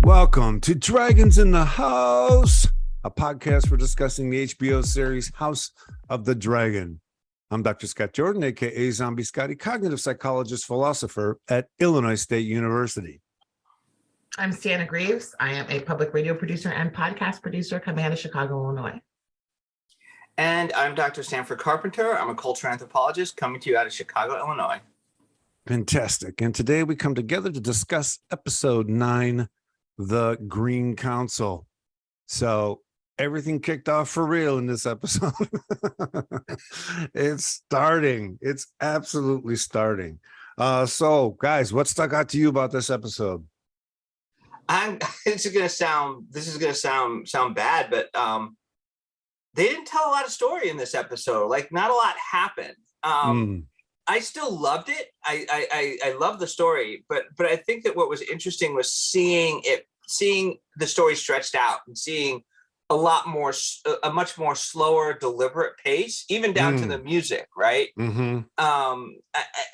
Welcome to Dragons in the House, a podcast for discussing the HBO series House of the Dragon. I'm Dr. Scott Jordan, aka Zombie Scotty, cognitive psychologist, philosopher at Illinois State University. I'm Cianna Greaves. I am a public radio producer and podcast producer coming out of Chicago, Illinois. And I'm Dr. Stanford Carpenter. I'm a cultural anthropologist coming to you out of Chicago, Illinois. Fantastic. And today we come together to discuss episode 9, The Green Council. So everything kicked off for real in this episode. It's starting. It's absolutely starting. So guys, what stuck out to you about this episode? This is gonna sound bad, but they didn't tell a lot of story in this episode. Like, not a lot happened. I still loved it. I love the story, but I think that what was interesting was seeing the story stretched out and seeing a much more slower, deliberate pace, even down to the music, right? Mm-hmm.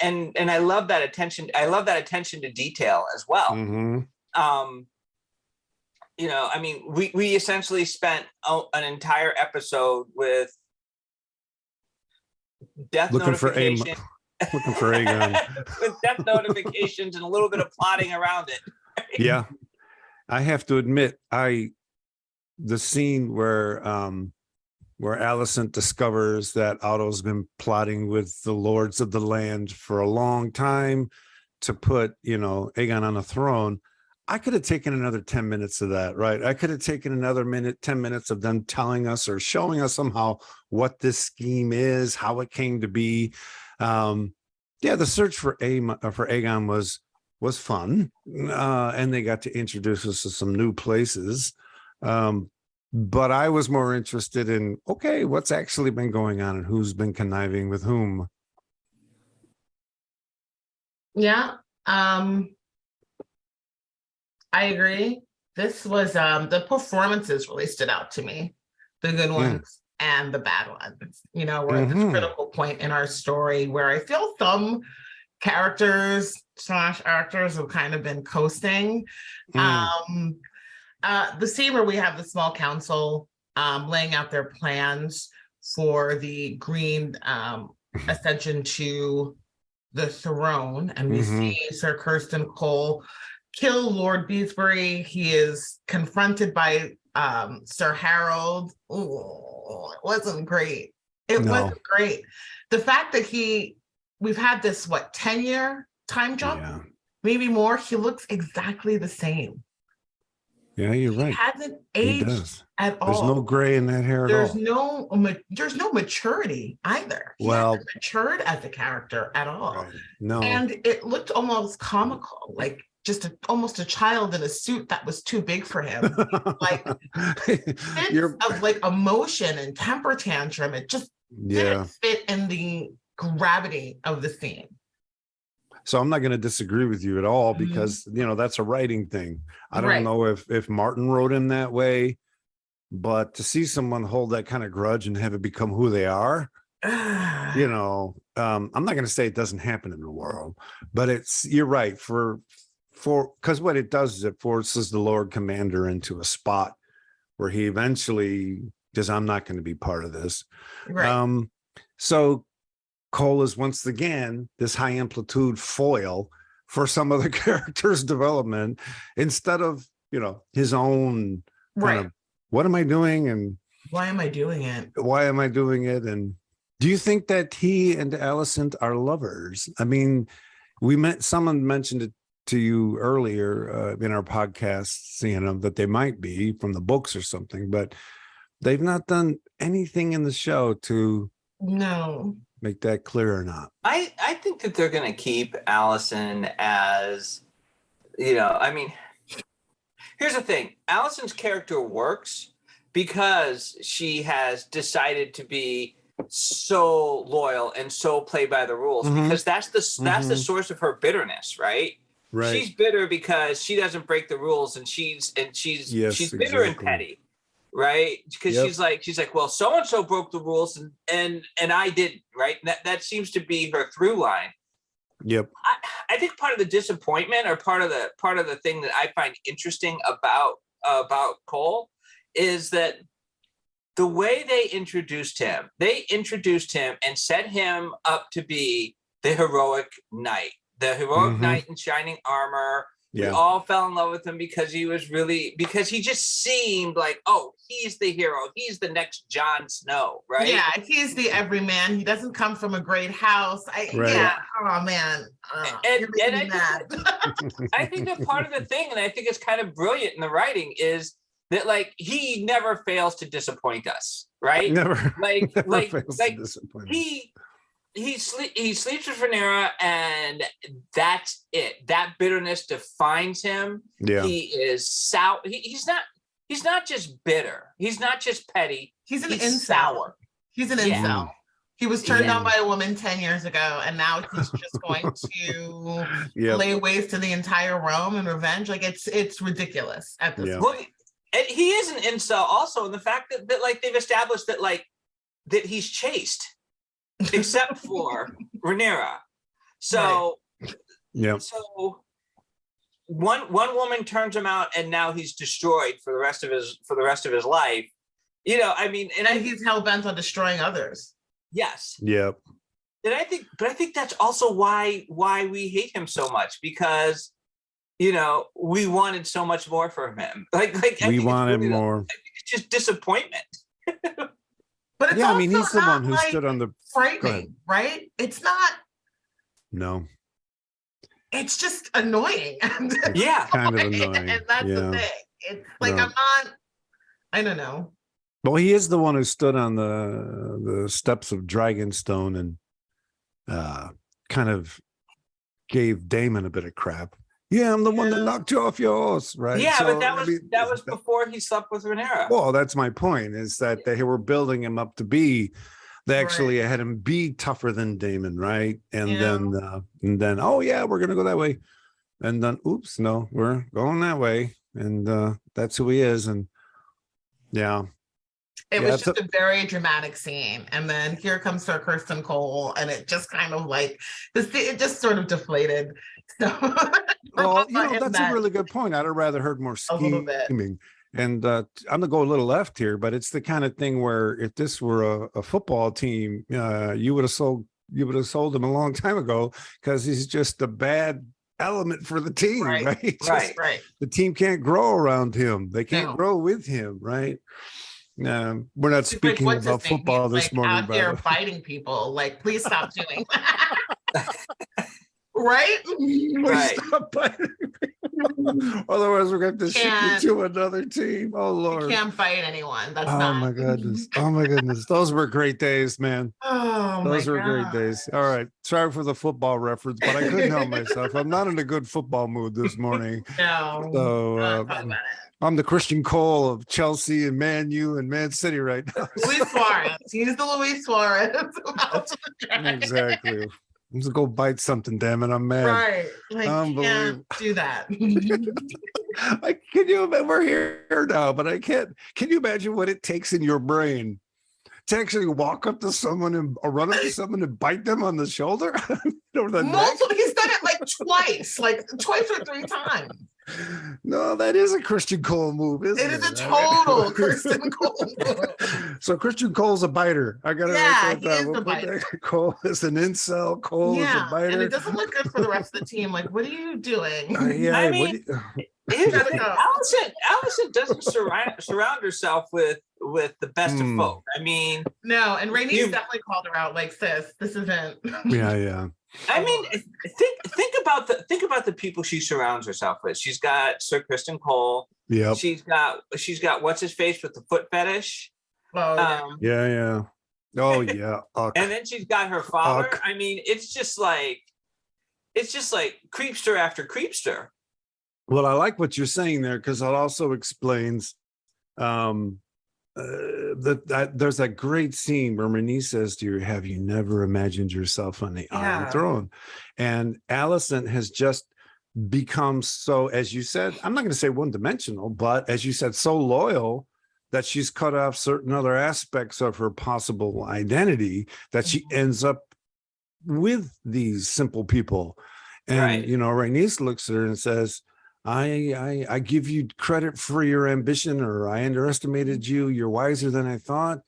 And I love that attention. I love that attention to detail as well. Mm-hmm. We essentially spent an entire episode with death notification. Looking for Aegon. With death notifications and a little bit of plotting around it. Right? Yeah. I have to admit, the scene where Alicent discovers that Otto's been plotting with the lords of the land for a long time to put, Aegon on the throne. I could have taken another 10 minutes of that, right? I could have taken another 10 minutes of them telling us or showing us somehow what this scheme is, how it came to be. The search for Aegon was fun, and they got to introduce us to some new places. But I was more interested in, okay, what's actually been going on and who's been conniving with whom. Yeah, I agree. This was the performances really stood out to me, the good ones and the bad ones. We're at this critical point in our story where I feel some characters / actors have kind of been coasting. The scene where we have the small council laying out their plans for the green ascension to the throne, and we see Sir Kirsten Cole kill Lord Beesbury. He is confronted by Sir Harold. Ooh, it wasn't great. Wasn't great. The fact that we've had this 10-year time jump, maybe more. He looks exactly the same. Yeah, you're right. He hasn't aged at all. There's no gray in that hair at all. There's no maturity either. He hasn't matured as a character at all. Right. No. And it looked almost comical, like just almost a child in a suit that was too big for him. Like of emotion and temper tantrum. It just didn't fit in the gravity of the scene. So I'm not going to disagree with you at all because, that's a writing thing. I don't know if Martin wrote him that way, but to see someone hold that kind of grudge and have it become who they are, I'm not going to say it doesn't happen in the world, but you're right because what it does is it forces the Lord Commander into a spot where he eventually says, I'm not going to be part of this. Right. So Cole is once again this high amplitude foil for some other character's development instead of, his own kind of, what am I doing? And why am I doing it? Why am I doing it? And do you think that he and Alicent are lovers? I mean, someone mentioned it to you earlier in our podcast, that they might be from the books or something, but they've not done anything in the show to make that clear or not. I think that they're going to keep Alicent as, here's the thing. Alicent's character works because she has decided to be so loyal and so play by the rules, because that's the source of her bitterness, right? Right. She's bitter because she doesn't break the rules, and she's bitter and petty, right? Because she's like, well, so and so broke the rules and I didn't, right? That seems to be her through line. Yep. I think part of the disappointment, or part of the thing that I find interesting about Cole, is that the way they introduced him and set him up to be the heroic knight in shining armor. We all fell in love with him because he just seemed like, oh, he's the hero. He's the next Jon Snow, right? Yeah, he's the everyman. He doesn't come from a great house. Yeah. Oh man. And I think that part of the thing, and I think it's kind of brilliant in the writing, is that like he never fails to disappoint us, right? Never fails to disappoint us. He sleeps with Rhaenyra, and that's it. That bitterness defines him. Yeah. He is sour. He's not just bitter. He's not just petty. He's sour. He's an incel. He was turned on by a woman 10 years ago, and now he's just going to lay waste to the entire realm in revenge. Like it's ridiculous at this point. Well, and he is an incel also in the fact that like they've established that like that he's chaste, except for Rhaenyra. So so one woman turns him out, and now he's destroyed for the rest of his life. You know, I mean, and he's hell bent on destroying others. Yes. Yep. And I think that's also why we hate him so much, because you know we wanted so much more from him. Like we wanted more. I think it's just disappointment. But it's I mean, he's the one who stood on the frightening, right? It's not. No. It's just annoying. Yeah, kind of annoying. And that's the thing. It's like I don't know. Well, he is the one who stood on the steps of Dragonstone and kind of gave Daemon a bit of crap. Yeah, I'm the one that knocked you off your horse, right? Yeah, so, but that was before he slept with Rhaenyra. Well, that's my point, is that they were building him up to be. They actually had him be tougher than Daemon, right? And then, oh yeah, we're gonna go that way, and then, oops, no, we're going that way, and that's who he is, and yeah. It was just a very dramatic scene, and then here comes Sir Kirsten Cole, and it just kind of like it just sort of deflated. So, well, that's a really good point. I'd have rather heard more scheming. And I'm gonna go a little left here, but it's the kind of thing where if this were a football team, you would have sold him a long time ago, because he's just a bad element for the team, right? Right. The team can't grow around him. They can't grow with him, right? We're not speaking about football this morning. Out here fighting people, like, please stop doing that. Right? Stop fighting people. Otherwise, we're going to ship you to another team. Oh Lord, you can't fight anyone. That's my goodness. Oh my goodness, those were great days, man. Those were great days. All right, sorry for the football reference, but I couldn't help myself. I'm not in a good football mood this morning. No. So I'm the Christian Cole of Chelsea and Man U and Man City right now. Luis Suarez. He's the Luis Suarez. Exactly. I'm just go bite something, damn it. I'm mad. Right. Like, can't do that. We're here now, but I can't. Can you imagine what it takes in your brain to actually walk up to someone and run up to someone and bite them on the shoulder? Or the neck? He's done it like twice or three times. No, that is a Christian Cole move, isn't it? It is a total Christian Cole move. So Christian Cole's a biter. I gotta write that down. He is the biter. Cole is an incel. Cole is a biter. And it doesn't look good for the rest of the team. Like, what are you doing? I mean, Allison doesn't surround herself with the best of folk. I mean, no, and Rhaenys definitely called her out, like, sis, this isn't. Yeah. I mean, think about the people she surrounds herself with. She's got Sir Kristen Cole. Yeah. She's got what's his face with the foot fetish. Oh yeah. Oh yeah. And then she's got her father. I mean, it's just like creepster after creepster. Well, I like what you're saying there, because it also explains that there's that great scene where Rhaenys says to her, have you never imagined yourself on the Iron Throne? And Alicent has just become so, as you said, I'm not going to say one-dimensional, but as you said, so loyal that she's cut off certain other aspects of her possible identity, that she ends up with these simple people. And, Right. you know, Rhaenys looks at her and says, I give you credit for your ambition, or I underestimated you. You're wiser than I thought.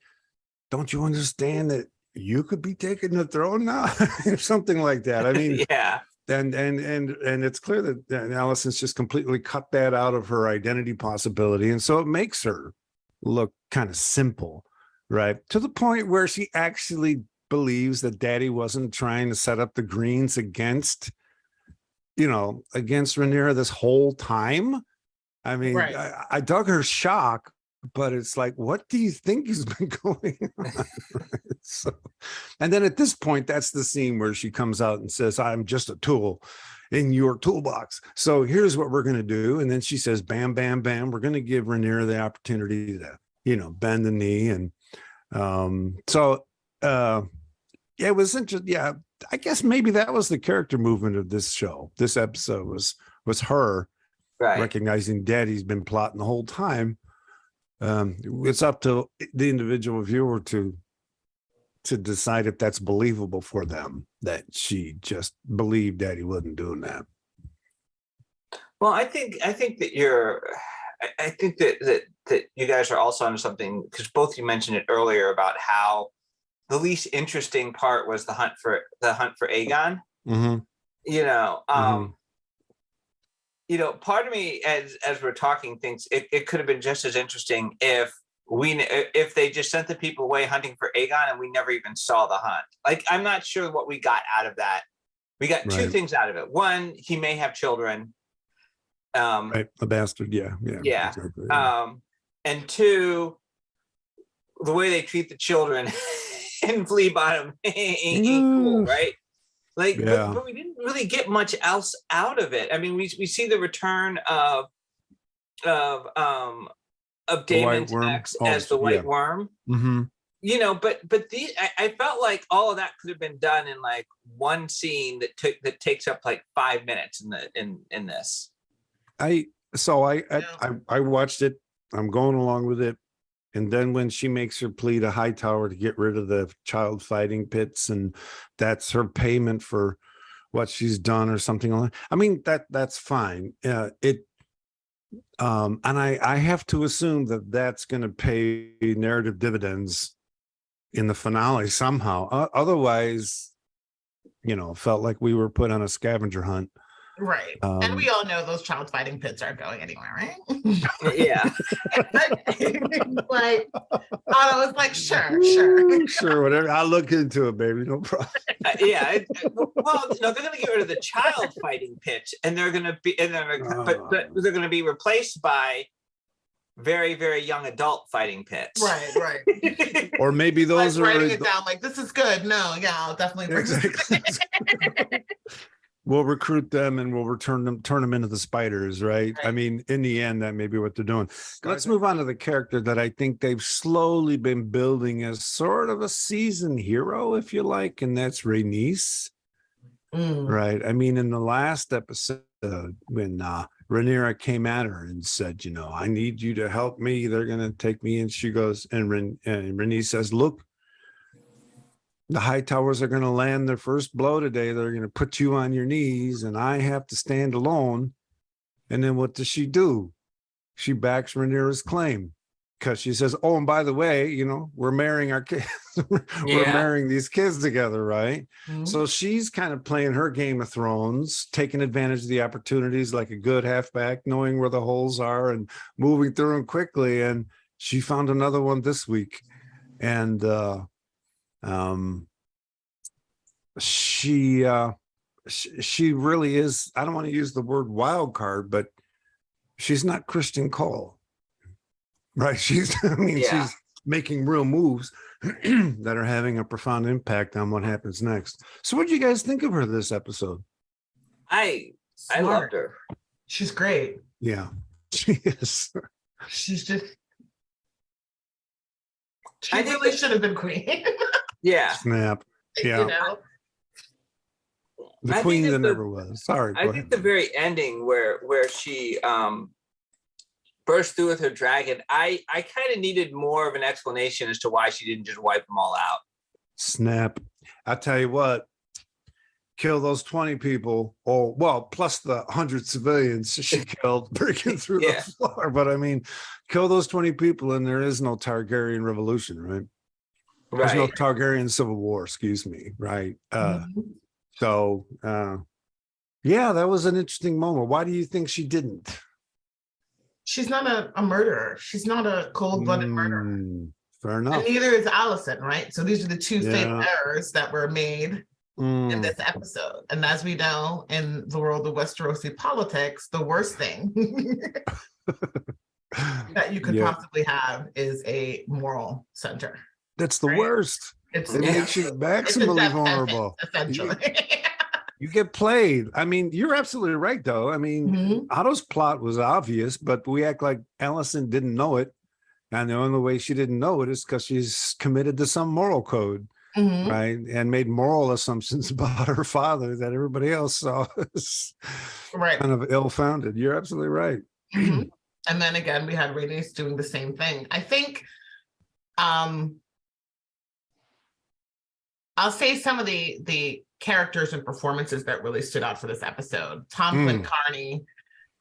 Don't you understand that you could be taking the throne now? Or something like that. I mean, Yeah. and it's clear that Allison's just completely cut that out of her identity possibility. And so it makes her look kind of simple, right? To the point where she actually believes that Daddy wasn't trying to set up the Greens against Rhaenyra this whole time. I mean, Right. I dug her shock, but it's like, what do you think has been going on? So, and then at this point, that's the scene where she comes out and says, I'm just a tool in your toolbox. So here's what we're going to do. And then she says, bam, bam, bam. We're going to give Rhaenyra the opportunity to, bend the knee. And it was interesting. Yeah, I guess maybe that was the character movement of this show. This episode was her recognizing Daddy's been plotting the whole time. It's up to the individual viewer to decide if that's believable for them, that she just believed Daddy wasn't doing that. Well, I think that I think that you guys are also onto something, because both you mentioned it earlier about how the least interesting part was the hunt for Aegon. Mm-hmm. Part of me, as we're talking, thinks it could have been just as interesting if they just sent the people away hunting for Aegon and we never even saw the hunt. Like, I'm not sure what we got out of that. We got two things out of it. One, he may have children. Right, a bastard. Yeah. Exactly, yeah. And two, the way they treat the children in Flea Bottom ain't cool, right? Like, but we didn't really get much else out of it. I mean, we see the return of Daemon's ex as the White Worm. Mm-hmm. But I felt like all of that could have been done in like one scene that takes up like 5 minutes in this. I watched it. I'm going along with it. And then when she makes her plea to Hightower to get rid of the child fighting pits, and that's her payment for what she's done or something like that. I mean, that's fine. And I have to assume that that's going to pay narrative dividends in the finale somehow. Otherwise, felt like we were put on a scavenger hunt. Right. And we all know those child fighting pits aren't going anywhere, right? Yeah. Like, I was like, sure, whatever. I'll look into it, baby. No problem. Well, they're going to get rid of the child fighting pits, and they're going to be, but they're going to be replaced by very, very young adult fighting pits. Right. Or maybe those are writing it down like, this is good. No, yeah, I'll definitely bring it. We'll recruit them and we'll turn them into the spiders, right? I mean, in the end, that may be what they're doing. Let's move on to the character that I think they've slowly been building as sort of a season hero, if you like, and that's Rhaenys. Right. I mean, in the last episode, when Rhaenyra came at her and said, I need you to help me. They're going to take me. And she goes, and Rhaenys says, look, the Hightowers are going to land their first blow today. They're going to put you on your knees and I have to stand alone. And then what does she do? She backs Rhaenyra's claim because she says, oh, and by the way, we're marrying our kids. We're marrying these kids together, right? Mm-hmm. So she's kind of playing her Game of Thrones, taking advantage of the opportunities like a good halfback, knowing where the holes are and moving through them quickly. And she found another one this week. And she really is, I don't want to use the word wild card, but she's not Christian Cole, right? She's making real moves that are having a profound impact on what happens next. So what do you guys think of her this episode? I loved her. She's great. Yeah, she is. She's just, she really should have been queen. Yeah. Snap. Yeah. The queen that never was. Sorry. I think the very ending where she burst through with her dragon, I kind of needed more of an explanation as to why she didn't just wipe them all out. Snap. I tell you what, kill those 20 people, or well, plus the 100 civilians she killed breaking through the floor. But I mean, kill those 20 people and there is no Targaryen revolution, right? There's no Targaryen civil war, excuse me, right? So yeah, that was an interesting moment. Why do you think she didn't? She's not a murderer. She's not a cold-blooded murderer. Fair enough. And neither is Alicent, right? So these are the two fatal errors that were made in this episode. And as we know, in the world of Westerosi politics, the worst thing that you could possibly have is a moral center. That's the worst. It makes you maximally vulnerable. Essentially. You get played. I mean, you're absolutely right, though. I mean, Otto's plot was obvious, but we act like Alicent didn't know it. And the only way she didn't know it is because she's committed to some moral code, right? And made moral assumptions about her father that everybody else saw as kind of ill-founded. You're absolutely right. And then again, we had Rhaenys doing the same thing. I think I'll say some of the characters and performances that really stood out for this episode. Tom Flynn Carney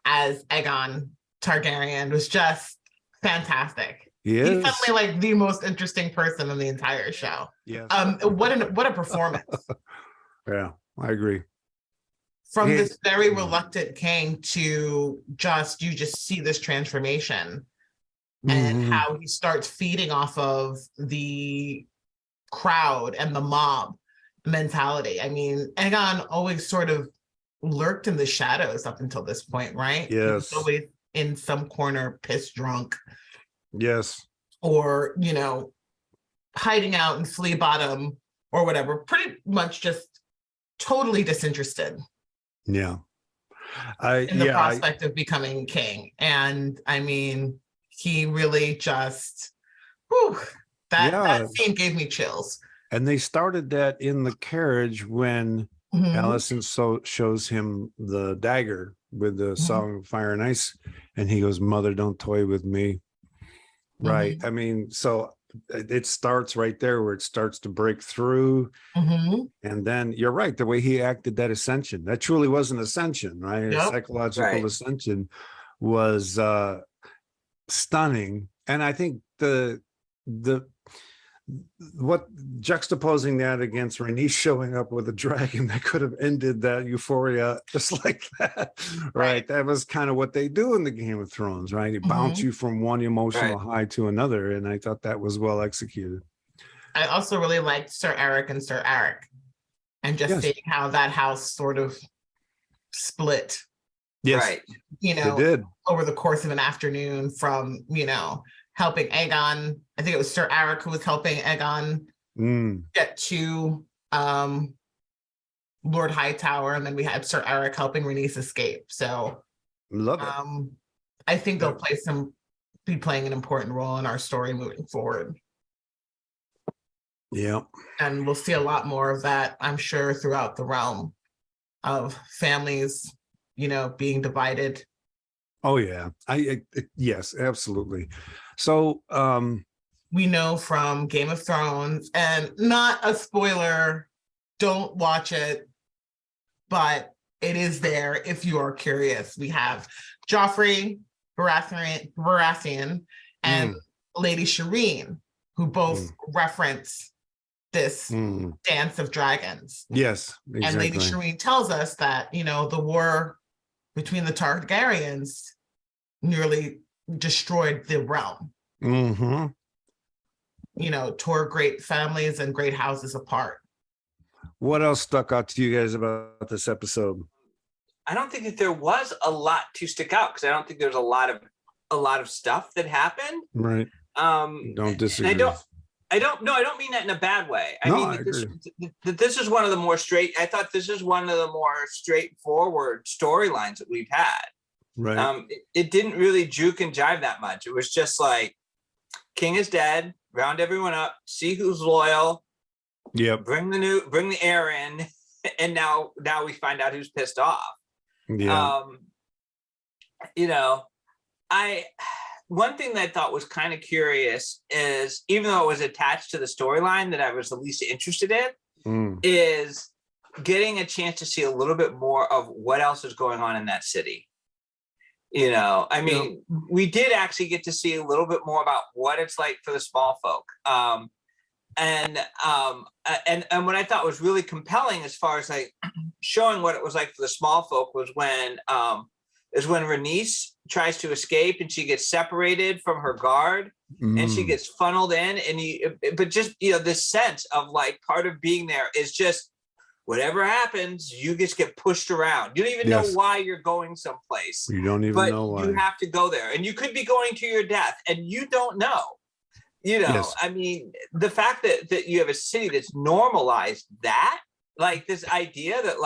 as Aegon Targaryen was just fantastic. He's suddenly like the most interesting person in the entire show. What a performance. Yeah, I agree. From this very reluctant king to you just see this transformation and how he starts feeding off of the crowd and the mob mentality. I mean, Aegon always sort of lurked in the shadows up until this point, right? Yes. He was always in some corner, pissed drunk. Yes. Or, you know, hiding out in Flea Bottom or whatever, pretty much just totally disinterested. Yeah. In the prospect of becoming king. And I mean, he really just, that scene gave me chills. And they started that in the carriage when Alicent shows him the dagger with the Song of Fire and Ice. And he goes, "Mother, don't toy with me." Right. I mean, so it starts right there where it starts to break through. And then you're right. The way he acted that ascension, that truly was an ascension, right? A psychological ascension was stunning. And I think what juxtaposing that against Rhaenys showing up with a dragon that could have ended that euphoria just like that, right? That was kind of what they do in the Game of Thrones, right? It bounce you from one emotional high to another, and I thought that was well executed. I also really liked Sir Eric and Sir Eric, and just seeing how that house sort of split. Yes, you know, it did over the course of an afternoon from, you know, helping Aegon. I think it was Sir Eric who was helping Aegon get to Lord Hightower, and then we had Sir Eric helping Rhaenys escape. So love it. I think they'll be playing an important role in our story moving forward. Yeah. And we'll see a lot more of that, I'm sure, throughout the realm of families, you know, being divided. Oh yeah. Yes, absolutely. So we know from Game of Thrones, and not a spoiler, don't watch it, but it is there if you are curious. We have Joffrey Baratheon and Lady Shireen, who both reference this dance of dragons. Yes, exactly. And Lady Shireen tells us that, you know, the war between the Targaryens nearly destroyed the realm. You know, tore great families and great houses apart. What else stuck out to you guys about this episode? I don't think that there was a lot to stick out, because I don't think there's a lot of stuff that happened. Right. Don't disagree. I don't mean that in a bad way. I mean this is one of the more I thought this is one of the more straightforward storylines that we've had. Right. It didn't really juke and jive that much. It was just like, king is dead, round everyone up, see who's loyal. Yep. Bring the heir in, and now we find out who's pissed off. Yeah. You know, one thing that I thought was kind of curious is, even though it was attached to the storyline that I was the least interested in, is getting a chance to see a little bit more of what else is going on in that city. I mean, we did actually get to see a little bit more about what it's like for the small folk. And what I thought was really compelling as far as like showing what it was like for the small folk was when Renice tries to escape and she gets separated from her guard and she gets funneled in, but just this sense of like part of being there is just whatever happens, you just get pushed around. You don't even know why you're going someplace. You don't even know why. You have to go there, and you could be going to your death, and you don't know. I mean, the fact that you have a city that's normalized that, like this idea that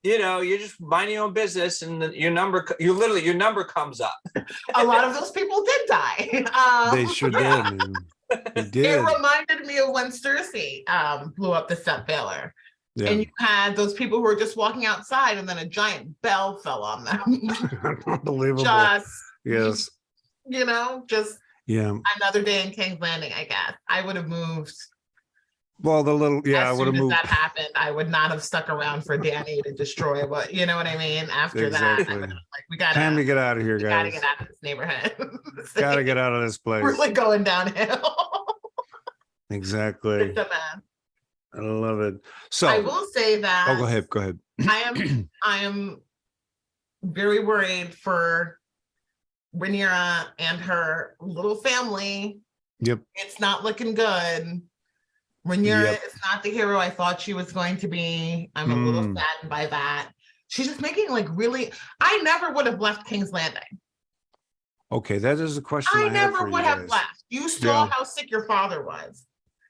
you're just minding your own business, and your number comes up. A lot of those people did die. They sure did. Man. They did. It reminded me of when Cersei blew up the Set Baylor. Yeah. And you had those people who were just walking outside, and then a giant bell fell on them. Unbelievable. Just another day in King's Landing, I guess. I would have moved. Well, I would have moved. As that happened, I would not have stuck around for Danny to destroy what, you know what I mean? After that, I would have been like, we got time to get out of here, guys. Gotta get out of this neighborhood. Gotta get out of this place. We're like going downhill. Exactly. I love it. So I will say that. Oh, go ahead. I am very worried for Rhaenyra and her little family. Yep. It's not looking good. Rhaenyra is not the hero I thought she was going to be. I'm a little saddened by that. She's just making I never would have left King's Landing. Okay, that is a question I never would have left. You saw how sick your father was.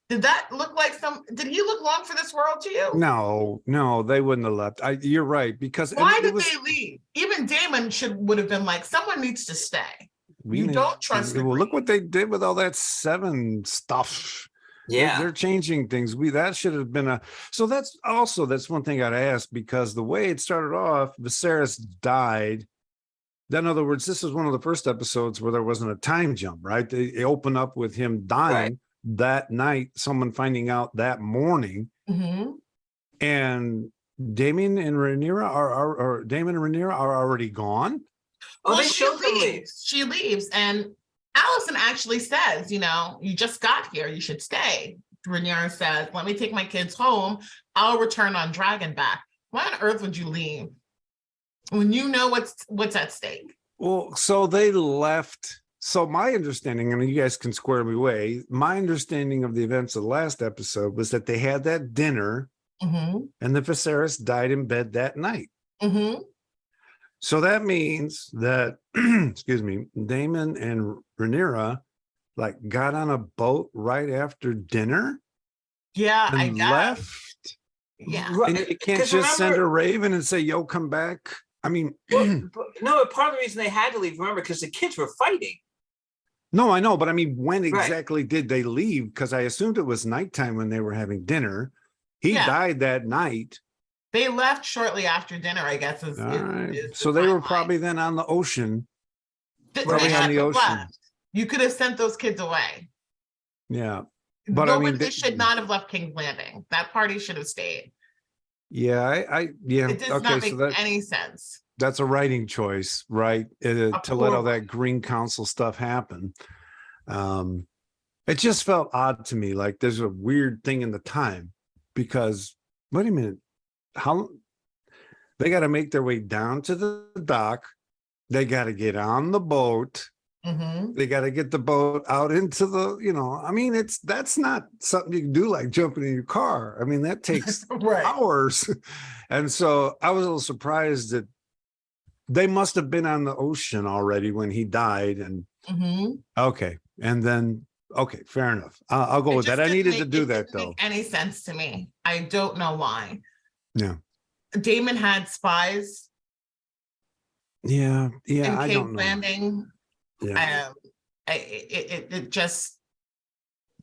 Did that look like did he look long for this world to you? No, they wouldn't have left. You're right, because why did they leave? Even Daemon would have been like, someone needs to stay. You don't trust them. Well, look what they did with all that Seven stuff. Yeah, they're changing things. That should have been so that's one thing I'd ask, because the way it started off, Viserys died. In other words, this is one of the first episodes where there wasn't a time jump, right? They open up with him dying that night, someone finding out that morning, and Daemon and Rhaenyra are already gone. Well, she leaves, and Allison actually says, you just got here, you should stay. Rhaenyra says, let me take my kids home. I'll return on Dragonback. Why on earth would you leave when you know what's at stake? Well, so they left. So my understanding, and you guys can square me away, my understanding of the events of the last episode was that they had that dinner, and the Viserys died in bed that night. So that means that, excuse me, Daemon and Rhaenyra got on a boat right after dinner. Yeah, and I guess. Left. Yeah, and you can't just send a raven and say, "Yo, come back." I mean, no. Part of the reason they had to leave, remember, because the kids were fighting. No, I know, but I mean, when exactly did they leave? Because I assumed it was nighttime when they were having dinner. He died that night. They left shortly after dinner, I guess. So they were probably then on the ocean. Probably on the ocean. You could have sent those kids away. Yeah. But they should not have left King's Landing. That party should have stayed. Yeah, It does not make any sense. That's a writing choice, right? To let all that Green Council stuff happen. It just felt odd to me. Like there's a weird thing in the time, because wait a minute. How they got to make their way down to the dock, they got to get on the boat, they got to get the boat out into the, I mean, that's not something you can do like jumping in your car. I mean, that takes hours. And so I was a little surprised that they must have been on the ocean already when he died. And okay, and then fair enough. I'll go with that. I needed to do that though. Make any sense to me? I don't know why. Yeah. Daemon had spies. Yeah. In I King's don't know. Landing. Yeah. It just,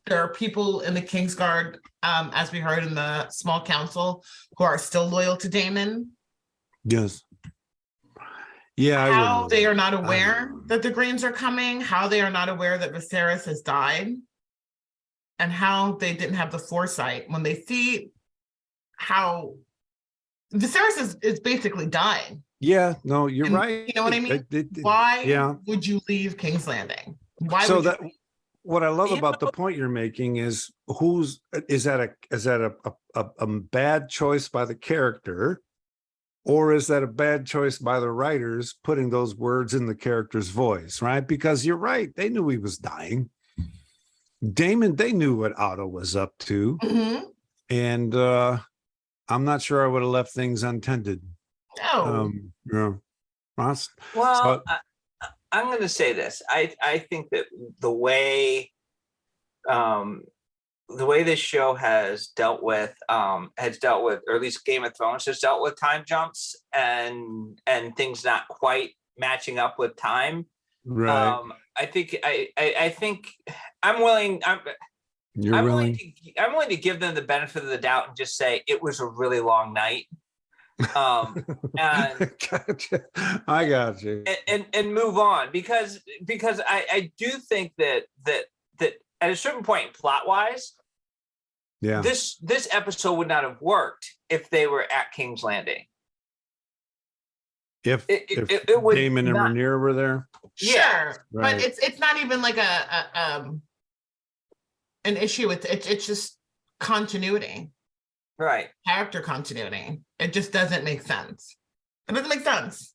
there are people in the Kingsguard, as we heard in the small council, who are still loyal to Daemon. Yes. Yeah. How they are not aware that the Greens are coming, how they are not aware that Viserys has died, and how they didn't have the foresight when they see how Viserys is basically dying. Yeah, no, you're And right. you know what I mean? Yeah. Why would you leave King's Landing? Why So would that you? what I love You about the point you're making is is that a bad choice by the character, or is that a bad choice by the writers putting those words in the character's voice, right? Because you're right, they knew he was dying. Damon, they knew what Otto was up to. Mhm. And I'm not sure I would have left things untended. No. Yeah. Well, I'm going to say this. I think that the way this show has dealt with, or at least Game of Thrones has dealt with time jumps and things not quite matching up with time. Right. I think I'm willing. You're willing. I'm willing to give them the benefit of the doubt and just say it was a really long night. And Gotcha. I got you. And move on because I do think that at a certain point plot wise, Yeah. this episode would not have worked if they were at King's Landing. If It would Damon and not- Rhaenyra were there. Sure, Yeah, right. but it's not even like an issue. It's just continuity, right. character continuity. It just doesn't make sense. It doesn't make sense.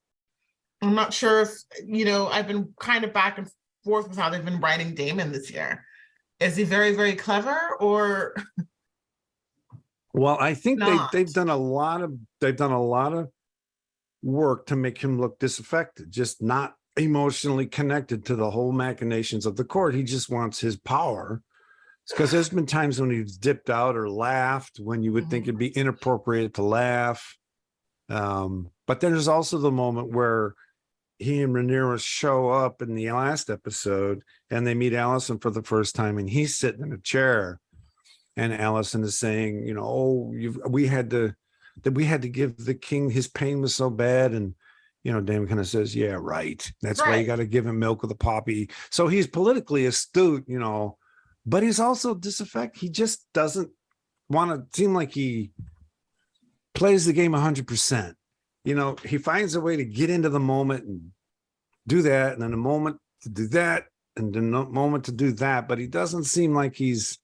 I'm not sure if I've been kind of back and forth with how they've been writing Damon this year. Is he very, very clever or? Well, I think Not. they've done a lot of work to make him look disaffected, just not emotionally connected to the whole machinations of the court. He just wants his power. Because there's been times when he's dipped out or laughed when you would think it'd be inappropriate to laugh. But there's also the moment where he and Rhaenyra show up in the last episode and they meet Allison for the first time and he's sitting in a chair and Allison is saying, we had to give the king, his pain was so bad. And, Damon kind of says, yeah, right. That's why you got to give him milk with a poppy. So he's politically astute, but he's also disaffected. He just doesn't want to seem like he plays the game 100%. He finds a way to get into the moment and do that, and then a moment to do that, and then a moment to do that. But he doesn't seem like he's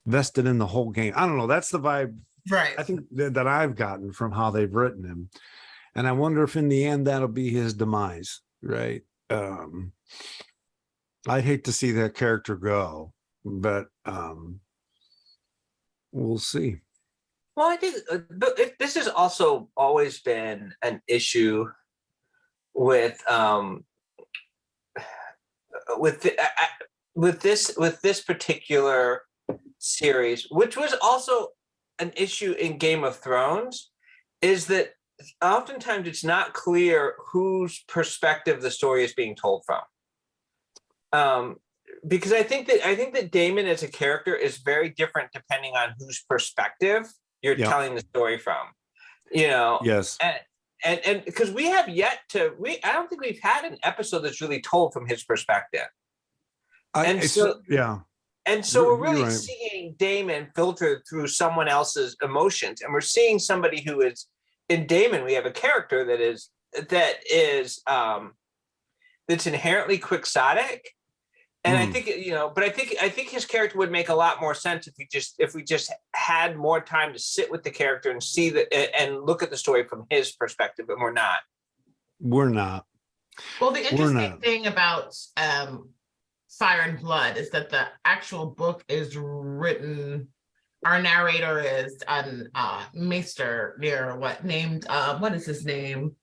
vested in the whole game. I don't know. That's the vibe, Right. I think, that I've gotten from how they've written him. And I wonder if in the end that'll be his demise, right? I'd hate to see that character go, but we'll see. Well, I think this has also always been an issue with this particular series, which was also an issue in Game of Thrones, is that oftentimes it's not clear whose perspective the story is being told from. Because I think that Damon as a character is very different depending on whose perspective you're telling the story from. Yes. And because we have yet to, I don't think we've had an episode that's really told from his perspective. So we're really seeing Damon filtered through someone else's emotions, and we're seeing somebody who is in Damon. We have a character that's inherently quixotic, and I think but I think his character would make a lot more sense if we just had more time to sit with the character and see that and look at the story from his perspective, but we're not. Well, the interesting thing about Fire and Blood is that the actual book is written. Our narrator is Maester what is his name?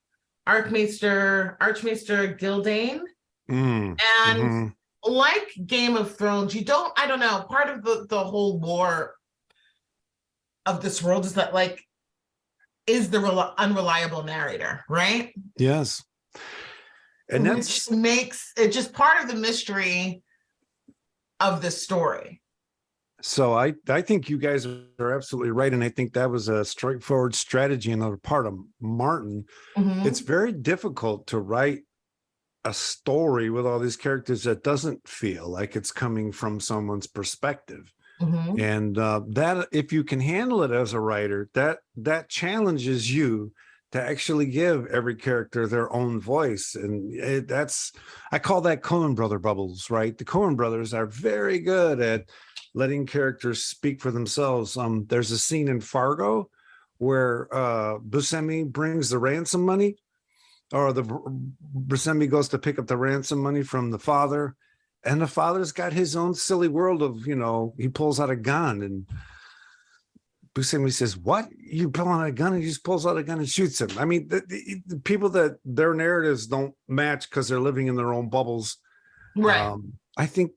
Archmaester Gildane. And like Game of Thrones, I don't know, part of the whole lore of this world is that is the unreliable narrator, right? Yes. And which makes it just part of the mystery of the story. So I think you guys are absolutely right. And I think that was a straightforward strategy on the part of Martin. It's very difficult to write a story with all these characters that doesn't feel like it's coming from someone's perspective. Mhm. And that, if you can handle it as a writer, that challenges you to actually give every character their own voice. And that's, I call that Coen brother bubbles, right? The Coen brothers are very good at letting characters speak for themselves. There's a scene in Fargo where Buscemi brings the ransom money, or the Buscemi goes to pick up the ransom money from the father, and the father's got his own silly world of, he pulls out a gun, and Buscemi says, "What? You pull out a gun?" And he just pulls out a gun and shoots him. I mean, the people that their narratives don't match because they're living in their own bubbles. Right. I think,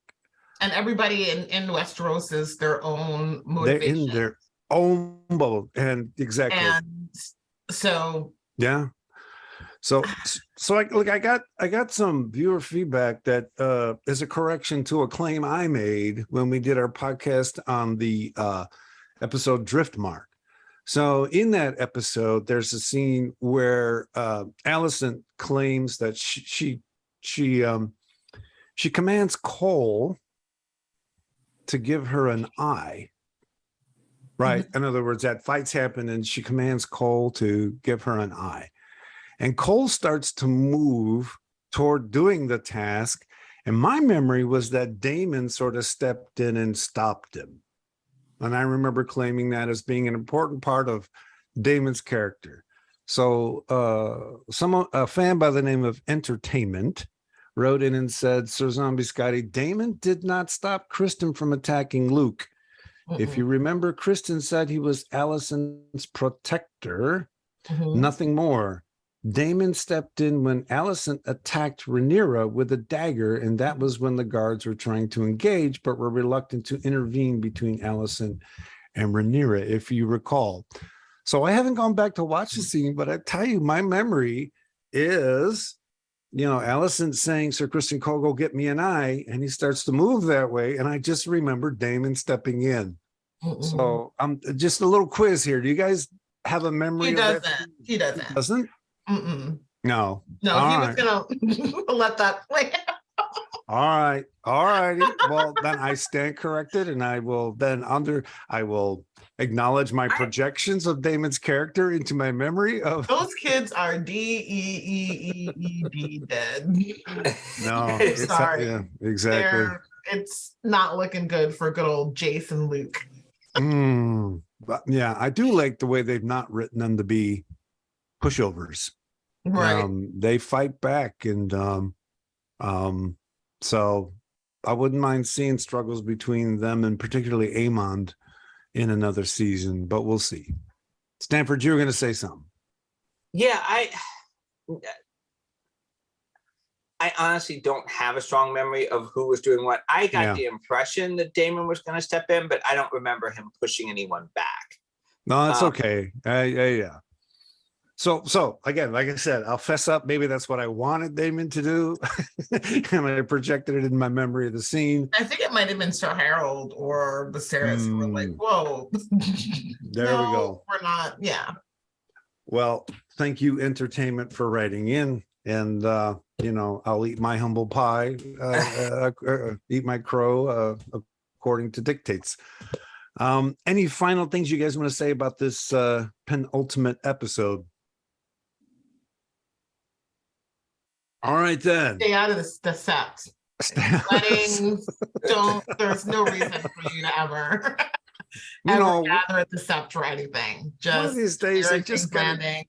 and everybody in Westeros is their own they're in motivation. their own bubble, and exactly. And so yeah. So I got some viewer feedback that is a correction to a claim I made when we did our podcast on the episode Driftmark. So in that episode, there's a scene where Alicent claims that she commands Cole to give her an eye. Right. Mm-hmm. In other words, that fights happen and she commands Cole to give her an eye. And Cole starts to move toward doing the task. And my memory was that Damon sort of stepped in and stopped him. And I remember claiming that as being an important part of Damon's character. So a fan by the name of Entertainment wrote in and said, "Sir Zombie Scotty, Damon did not stop Kristen from attacking Luke. If you remember, Kristen said he was Alicent's protector, nothing more. Damon stepped in when Alicent attacked Rhaenyra with a dagger, and that was when the guards were trying to engage, but were reluctant to intervene between Alicent and Rhaenyra, if you recall." So I haven't gone back to watch the scene, but I tell you, my memory is, Alicent saying, "Sir Kristen Cole, go get me an eye," and he starts to move that way, and I just remember Damon stepping in. So just a little quiz here. Do you guys have a memory? He of doesn't. that? He doesn't. He doesn't? No. No, all he right. was gonna let that play. All righty. Well, then I stand corrected, and I will acknowledge my projections of Damon's character into my memory of those kids are DEEEED dead. No, sorry. Yeah, exactly. It's not looking good for good old Jason Luke. But yeah, I do like the way they've not written them to be pushovers. Right. They fight back, and so I wouldn't mind seeing struggles between them and particularly Aemond in another season, but we'll see. Stanford, you were going to say something. Yeah, I honestly don't have a strong memory of who was doing what. I got the impression that Damon was going to step in, but I don't remember him pushing anyone back. No, that's okay. Yeah. So again, like I said, I'll fess up. Maybe that's what I wanted Damon to do. And I projected it in my memory of the scene. I think it might have been Sir Harold or Viserys who were like, whoa. There we go. We're not. Yeah. Well, thank you, Entertainment, for writing in. And, I'll eat my humble pie, eat my crow, according to dictates. Any final things you guys want to say about this penultimate episode? All right, then. Stay out of the sept. Weddings, there's no reason for you to ever gather at the sept or anything. Just one of these days, they just landing.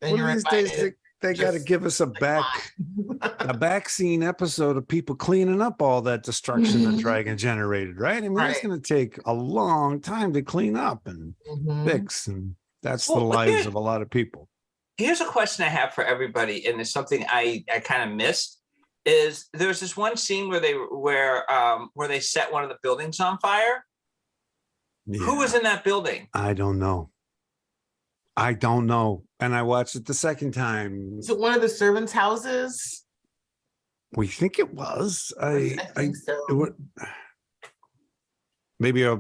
One of these days, they got to give us a back scene episode of people cleaning up all that destruction the dragon generated, right? I mean, it's going to take a long time to clean up and fix, and that's the lives of a lot of people. Here's a question I have for everybody, and it's something I kind of missed. Is there's this one scene where they set one of the buildings on fire? Yeah. Who was in that building? I don't know. And I watched it the second time. Is it one of the servants' houses? We think it was. I think so. Maybe a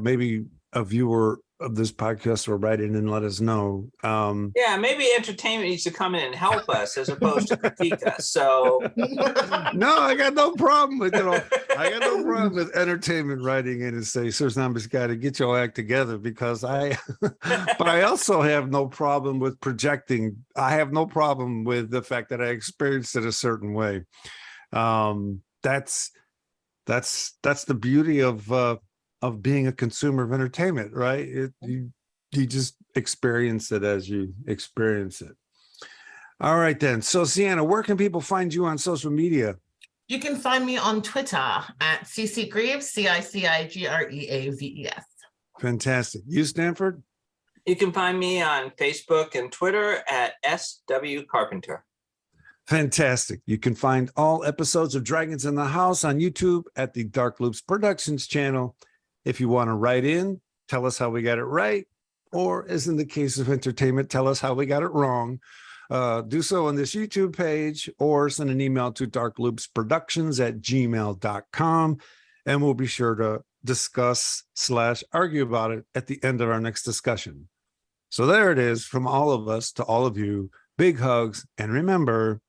viewer of this podcast will write in and let us know. Yeah, maybe entertainment needs to come in and help us as opposed to critique us. So no, I got no problem with it. I got no problem with entertainment writing in and say, "Sir Numbers, got to get your act together," because but I also have no problem with projecting. I have no problem with the fact that I experienced it a certain way. That's the beauty of being a consumer of entertainment, right? You just experience it as you experience it. All right, then. So, Cianna, where can people find you on social media? You can find me on Twitter at CC Greaves, CICIGREAVES. Fantastic. You, Stanford? you can find me on Facebook and Twitter at SW Carpenter. Fantastic. You can find all episodes of Dragons in the House on YouTube at the Dark Loops Productions channel. If you want to write in, tell us how we got it right, or as in the case of entertainment, tell us how we got it wrong. Do so on this YouTube page or send an email to darkloopsproductions@gmail.com, and we'll be sure to discuss/argue about it at the end of our next discussion. So there it is, from all of us to all of you. Big hugs, and remember,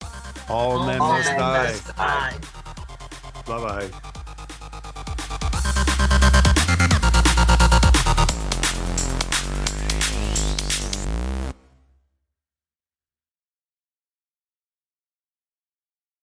all men must die. Bye. Bye-bye.